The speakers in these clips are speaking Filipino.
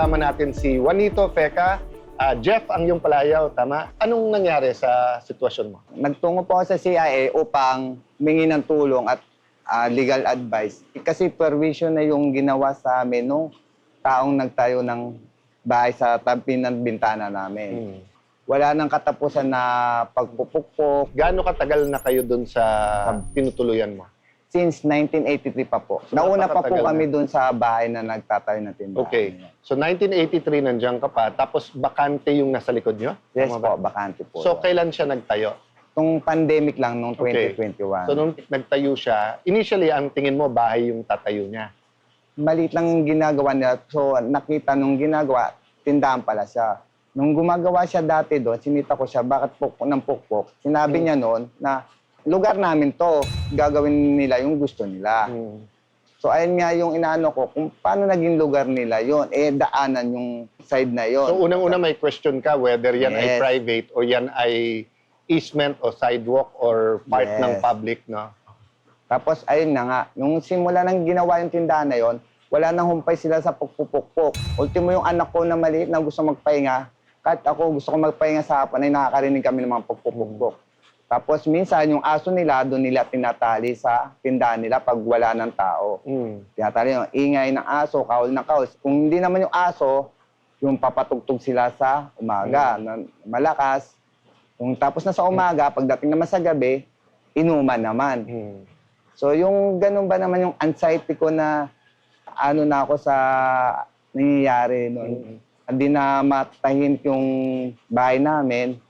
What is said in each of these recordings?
kasama natin si Juanito Feca. Jeff ang iyong palayaw, tama? Anong nangyari sa sitwasyon mo? Nagtungo po ako sa CIA upang humingi ng tulong at legal advice. Kasi permission na yung ginawa sa amin nung taong nagtayo ng bahay sa tabi ng bintana namin. Wala nang katapusan na pagpupukpok. Gaano katagal na kayo dun sa tinutuluyan mo? Since 1983 pa po. So, Nauna pa po napakatagal kami na. dun sa bahay na nagtatayo ng tindahan. Okay. So 1983 nandiyan ka pa, tapos bakante yung nasa likod nyo? Yes Tama po, ba? bakante po. So kailan siya nagtayo? Itong pandemic lang nung Okay. 2021. So nung nagtayo siya, initially ang tingin mo bahay yung tatayo niya. Maliit lang yung ginagawa nila. So nakita nung ginagawa, tindahan pala siya. Nung gumagawa siya dati doon, sinita ko siya, bakit pukpok ng pukpok? Sinabi niya noon na lugar namin to, gagawin nila yung gusto nila. So ayun nga yung inaano ko, kung paano naging lugar nila yon, daanan yung side na yon. So unang-una may question ka whether yan ay Yes. private o yan ay easement o sidewalk or part Yes. ng public, no? Tapos ayun na nga, yung simula ng ginawa yung tindahan na yon, wala nang humpay sila sa pukpuk-pukpok. Ultimo yung anak ko na maliit na gusto magpahinga, kahit ako gusto ko magpahinga sa hapon ay nakakarinig kami ng mga pukpuk-pukpok. Tapos minsan yung aso nila, doon nila tinatali sa tindahan nila pag wala ng tao. Tinatali yung ingay ng aso, kaul ng kaul. Kung hindi naman yung aso, yung papatugtog sila sa umaga, na malakas. Kung tapos na sa umaga, pagdating naman sa gabi, inuman naman. So yung ganun ba naman yung anxiety ko na ano na ako sa nangyayari noon. Hindi na matahimik yung bahay namin.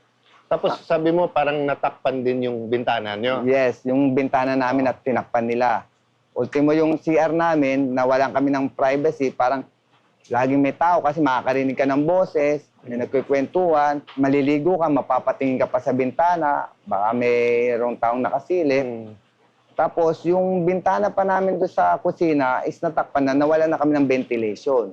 Tapos sabi mo parang natakpan din yung bintana nyo. Yes, yung bintana namin at tinakpan nila. Ultimo yung CR namin, nawalan kami ng privacy, parang laging may tao kasi makakarinig ka ng boses, may nagkikwentuhan, maliligo ka, mapapatingin ka pa sa bintana, baka mayroong taong nakasilip. Tapos yung bintana pa namin doon sa kusina is natakpan na, nawalan na kami ng ventilation.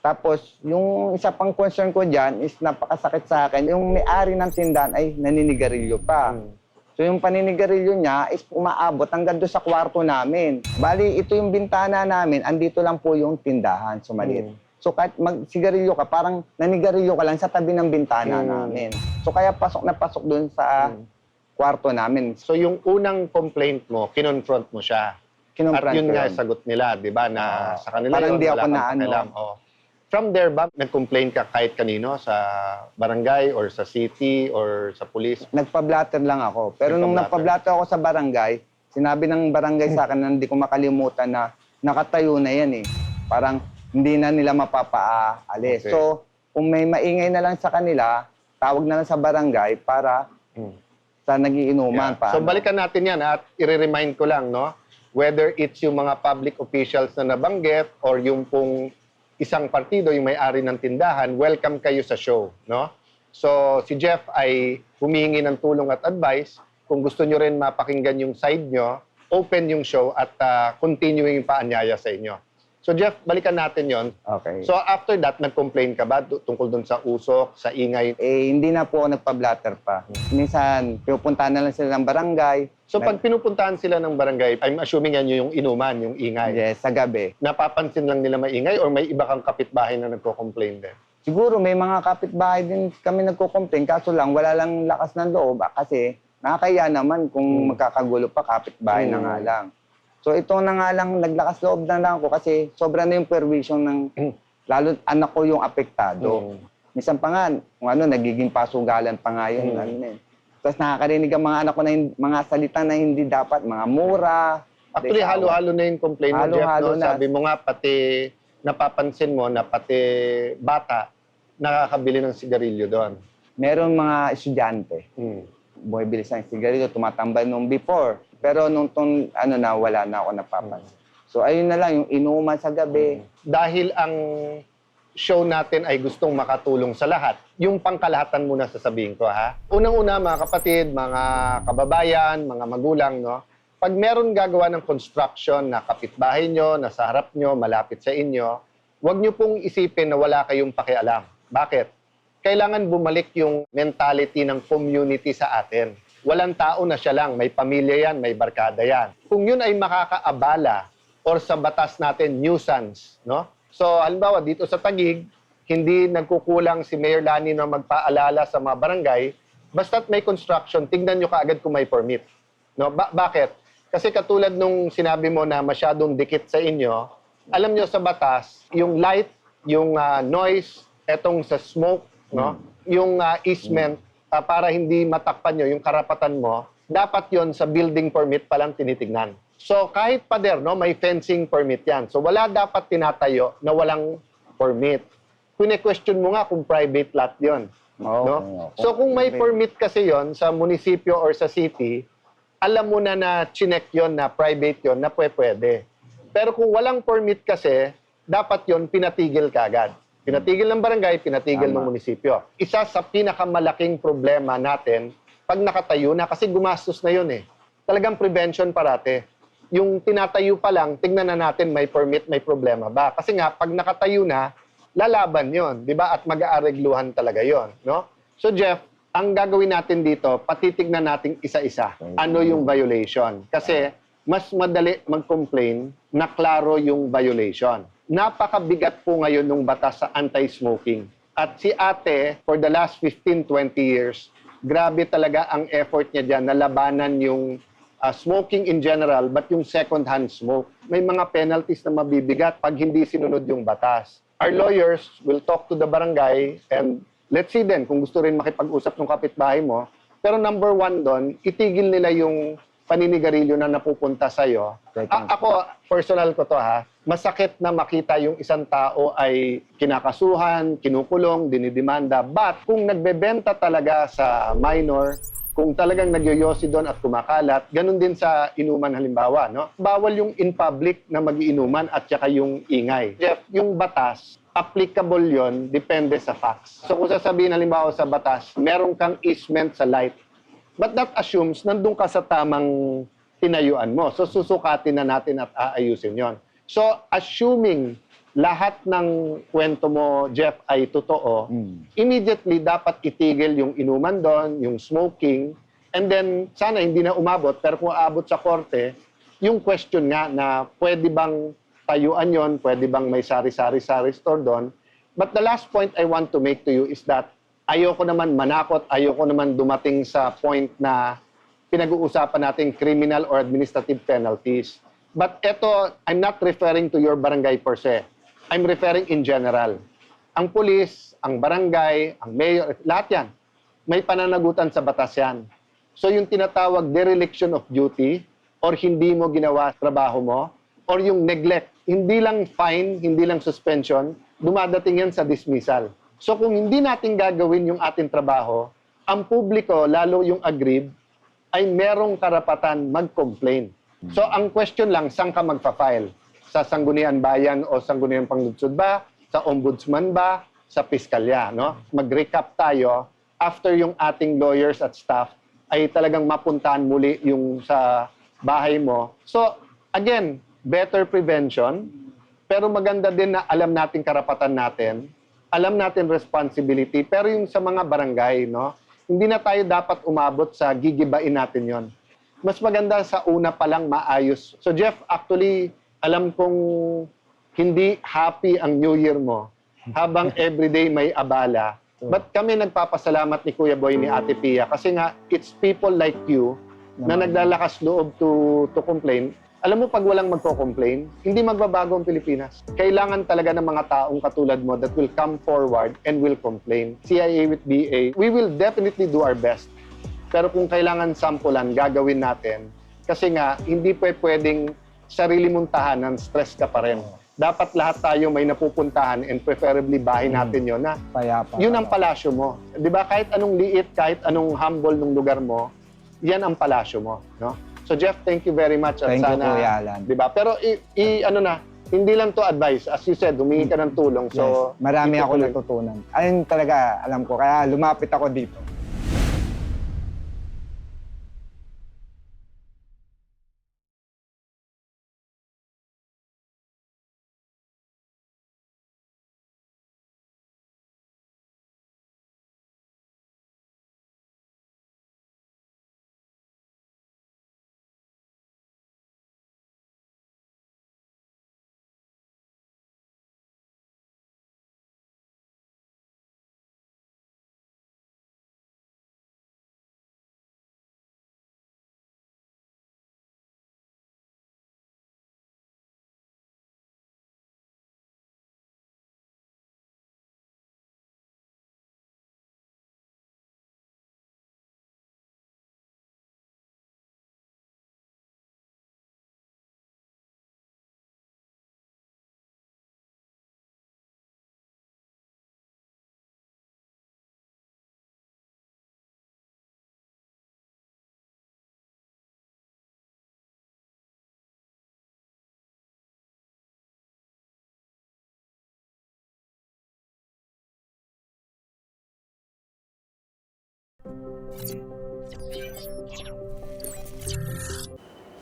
Tapos, yung isa pang concern ko dyan is napakasakit sa akin. Yung may-ari ng tindahan ay naninigarilyo pa. So, yung paninigarilyo niya is umaabot hanggang doon sa kwarto namin. Bali, ito yung bintana namin, andito lang po yung tindahan, sumalit. So, kahit magsigarilyo ka, parang nanigarilyo ka lang sa tabi ng bintana namin. So, kaya pasok na pasok doon sa kwarto namin. So yung unang complaint mo, kinonfront mo siya. At yun nga sagot nila, di ba, na sa kanila parang yun, di wala ako kang na ano. pakialam. Oh. From there ba, nag-complain ka kahit kanino sa barangay or sa city or sa police? Nagpa-blatter lang ako. Pero nung nagpa-blatter ako sa barangay, sinabi ng barangay sa akin na hindi ko makalimutan na nakatayo na yan eh. Parang hindi na nila mapapaalis. Okay. So, kung may maingay na lang sa kanila, tawag na lang sa barangay para sa nagiinuman. So balikan natin yan at i-remind ko lang, no? Whether it's yung mga public officials na nabanggit or yung pong isang partido, yung may-ari ng tindahan, welcome kayo sa show, no? So si Jeff ay humihingi ng tulong at advice. Kung gusto nyo rin mapakinggan yung side nyo, open yung show at continuing yung paanyaya sa inyo. So Jeff, balikan natin yon. Okay. So after that, nag-complain ka ba tungkol dun sa usok, sa ingay? Hindi na po ako nagpa-blatter pa. Minsan, pinupuntahan na lang sila ng barangay. So pag pinupuntahan sila ng barangay, I'm assuming yan yung inuman, yung ingay. Yes, sa gabi. Napapansin lang nila maingay or may iba kang kapitbahay na nagko-complain din? Siguro may mga kapitbahay din kami nagko-complain, kaso lang wala lang lakas ng loob kasi nakakaya naman kung magkakagulo pa, kapitbahay na nga lang. So ito na nga lang, naglakas loob na lang ako kasi sobra na yung perwisyon ng lalo anak ko yung apektado. Minsan pa nga, kung ano, nagiging pasugalan pa nga yun. Tapos nakakarinig ang mga anak ko na mga salita na hindi dapat, mga mura. Actually, halo-halo na yung complaint mo, Jeff. Halo-halo No? na. Sabi mo nga, pati napapansin mo na pati bata nakakabili ng sigarilyo doon. Meron mga estudyante. Bumibili sa sigarilyo, tumatambay nung before. Pero nung wala na ako napapansin. So ayun na lang, yung inuman sa gabi. Dahil ang show natin ay gustong makatulong sa lahat, yung pangkalahatan muna sasabihin ko, ha? Unang-una, mga kapatid, mga kababayan, mga magulang, no? Pag meron gagawa ng construction na kapitbahay nyo, na sa harap nyo, malapit sa inyo, huwag nyo pong isipin na wala kayong pakialam. Bakit? Kailangan bumalik yung mentality ng community sa atin. Walang tao na siya lang, may pamilya yan, may barkada yan. Kung yun ay makakaabala or sa batas natin, nuisance, no? So, halimbawa, dito sa Taguig, hindi nagkukulang si Mayor Lani na magpaalala sa mga barangay, basta't may construction, tignan nyo kaagad kung may permit. No? Bakit? Kasi katulad nung sinabi mo na masyadong dikit sa inyo, alam nyo sa batas, yung light, yung noise, etong sa smoke, no? Yung easement, para hindi matakpan nyo yung karapatan mo, dapat yon sa building permit pa lang tinitignan. So kahit pader, no, may fencing permit yan. So wala dapat tinatayo na walang permit. Kune-question mo nga kung private lot yon. No? So kung may permit kasi yon sa munisipyo or sa city, alam mo na chinek yon na private yon na pwede. Pero kung walang permit kasi, dapat yon pinatigil kaagad. Pinatigil ng barangay, pinatigil ng munisipyo. Isa sa pinakamalaking problema natin pag nakatayo na kasi gumastos na yon eh. Talagang prevention parate. Yung tinatayo pa lang, tingnan na natin may permit, may problema ba? Kasi nga pag nakatayo na, lalaban yon, di ba? At mag-aaregluhan talaga yon, no? So Jeff, ang gagawin natin dito, patitignan natin isa-isa. Ano yung violation? Kasi mas madali mag-complain na klaro yung violation. Napakabigat po ngayon ng batas sa anti-smoking. At si ate, for the last 15-20 years, grabe talaga ang effort niya dyan na labanan yung smoking in general, but yung second-hand smoke. May mga penalties na mabibigat pag hindi sinunod yung batas. Our lawyers will talk to the barangay and let's see din kung gusto rin makipag-usap ng kapitbahay mo. Pero number one doon, itigil nila yung paninigarilyo na napupunta sa'yo. Ako, personal ko to ha, masakit na makita yung isang tao ay kinakasuhan, kinukulong, dinidemanda. But kung nagbebenta talaga sa minor, kung talagang nagyoyosi doon at kumakalat, ganun din sa inuman halimbawa, no? Bawal yung in public na magiinuman at saka yung ingay. Jeff, yung batas, applicable yon depende sa facts. So kung sasabihin halimbawa sa batas, meron kang easement sa light, but that assumes nandun ka sa tamang tinayuan mo. So susukatin na natin at aayusin yon. So assuming lahat ng kwento mo, Jeff, ay totoo, immediately dapat itigil yung inuman doon, yung smoking, and then sana hindi na umabot, pero kung aabot sa korte, yung question nga na pwede bang tayuan yon, pwede bang may sari-sari store doon. But the last point I want to make to you is that ayoko naman manakot, ayoko naman dumating sa point na pinag-uusapan natin criminal or administrative penalties. But eto, I'm not referring to your barangay per se. I'm referring in general. Ang pulis, ang barangay, ang mayor, lahat yan, may pananagutan sa batas yan. So yung tinatawag dereliction of duty or hindi mo ginawa trabaho mo or yung neglect, hindi lang fine, hindi lang suspension, dumadating yan sa dismissal. So kung hindi natin gagawin yung ating trabaho, ang publiko, lalo yung aggrieved, ay merong karapatan mag-complain. So ang question lang, saan ka magpa-file? Sa Sangguniang Bayan o Sangguniang Panglunsod ba? Sa Ombudsman ba? Sa Piskalya, no? Mag-recap tayo after yung ating lawyers at staff ay talagang mapuntahan muli yung sa bahay mo. So, again, better prevention, pero maganda din na alam natin karapatan natin, alam natin responsibility, pero yung sa mga barangay, no? Hindi na tayo dapat umabot sa gigibain natin yon. Mas maganda sa una pa lang maayos. So Jeff, actually, alam kong hindi happy ang New Year mo habang everyday may abala. But kami nagpapasalamat ni Kuya Boy, ni Ate Pia, kasi nga, it's people like you na naglalakas loob to complain. Alam mo, pag walang magko-complain, hindi magbabago ang Pilipinas. Kailangan talaga ng mga taong katulad mo that will come forward and will complain. CIA with BA, we will definitely do our best. Pero kung kailangan sampulan, gagawin natin. Kasi nga, hindi pwedeng sarili mong tahanan, stress ka pa rin. Dapat lahat tayo may napupuntahan and preferably bahay natin yon na Payapa. yun ang palasyo mo. Di ba? Kahit anong liit, kahit anong humble ng lugar mo, yan ang palasyo mo. No? So Jeff, thank you very much. At Thank you, sana, Kuya Alan. di ba? Pero ano na, hindi lang to advice. As you said, humingi ka ng tulong. So, Yes. Marami ako itutuloy. natutunan. Ayun talaga, alam ko. Kaya lumapit ako dito.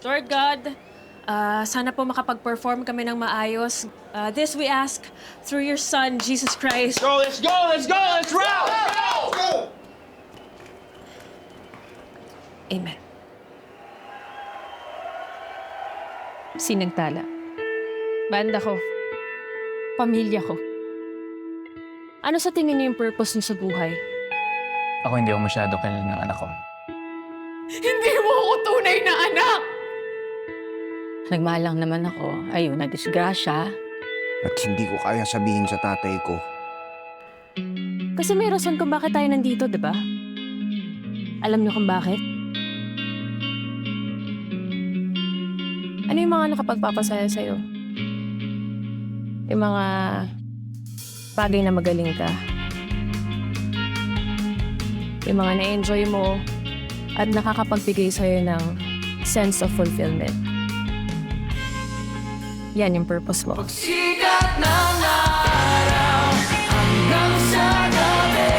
Lord God, sana po makapag-perform kami ng maayos. This we ask through your Son, Jesus Christ. Go, let's go, let's go, let's roll! Amen. Sinagtala. Banda ko. Pamilya ko. Ano sa tingin niyo yung purpose niyo sa buhay? Ako hindi ako masyado kilala ng anak ko. Hindi mo ako tunay na anak! Nagmahal lang naman ako. Ayun, nadisgrasya. At hindi ko kaya sabihin sa tatay ko. Kasi may rason kung bakit tayo nandito, di ba? Alam niyo kung bakit? Ano yung mga nakapagpapasaya sa'yo? Yung mga bagay na magaling ka. Yung mga na-enjoy mo at nakakapagbigay sa'yo ng sense of fulfillment. Yan yung purpose mo. Sikat ng araw hanggang sa gabi,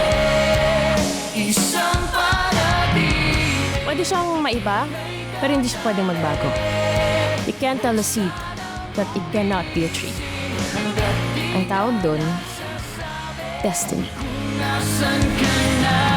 isang parating. Pwede siyang maiba, pero hindi siya pwedeng magbago. You can't tell a seed that it cannot be a tree. Ang tawag doon, destiny. Nasaan ka na?